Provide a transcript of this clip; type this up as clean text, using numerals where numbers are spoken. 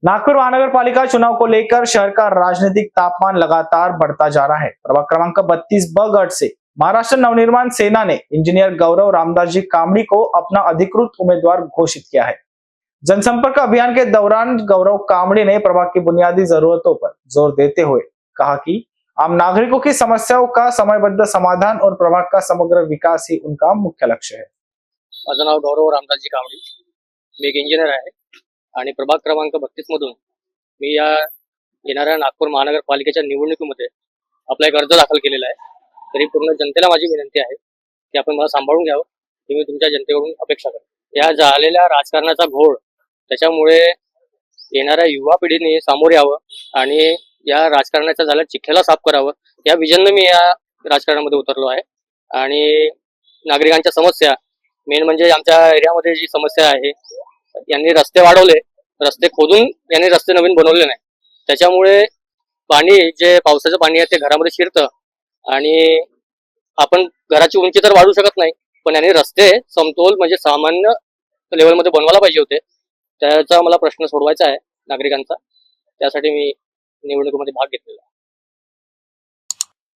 नागपुर महानगर पालिका चुनाव को लेकर शहर का राजनीतिक तापमान लगातार बढ़ता जा रहा है। प्रभाग क्रमांक 32 गढ़ से महाराष्ट्र नवनिर्माण सेना ने इंजीनियर गौरव रामदास जी कामड़ी को अपना अधिकृत उम्मीदवार घोषित किया है। जनसंपर्क अभियान के दौरान गौरव कामड़ी ने प्रभाग की बुनियादी जरूरतों पर जोर देते हुए कहा कि आम नागरिकों की समस्याओं का समयबद्ध समाधान और प्रभाग का समग्र विकास ही उनका मुख्य लक्ष्य है। माझं नाव गौरव रामदासजी कामडी, मी एक इंजिनियर आहे आणि प्रभाग क्रमांक 32 मधून मी या येणाऱ्या नागपूर महानगरपालिकेच्या निवडणुकीमध्ये आपला एक अर्ज दाखल केलेला आहे। तरी पूर्ण जनतेला माझी विनंती आहे की आपण मला सांभाळून घ्यावं, ही मी तुमच्या जनतेकडून अपेक्षा करतो। या झालेल्या राजकारणाचा घोळ त्याच्यामुळे येणाऱ्या युवा पिढीने सामोरे यावं आणि या राजकारणाचा झालेल्या चिखलाला साफ करावं, या विजनने मी या राजकारणामध्ये उतरलो आहे। आणि नागरिकांच्या समस्या मेन म्हणजे आमच्या एरियामध्ये जी समस्या आहे, यांनी रस्ते वाढवले, रस्ते खोदून यांनी रस्ते नवीन बनवले नाही, त्याच्यामुळे पाणी जे पावसाचं पाणी आहे ते घरामध्ये शिरतं आणि आपण घराची उंची तर वाढवू शकत नाही, पण यांनी रस्ते समतोल म्हणजे सामान्य लेवलमध्ये बनवायला पाहिजे होते। त्याचा मला प्रश्न सोडवायचा आहे नागरिकांचा, त्यासाठी मी निवडणुकीमध्ये भाग घेतलेला आहे।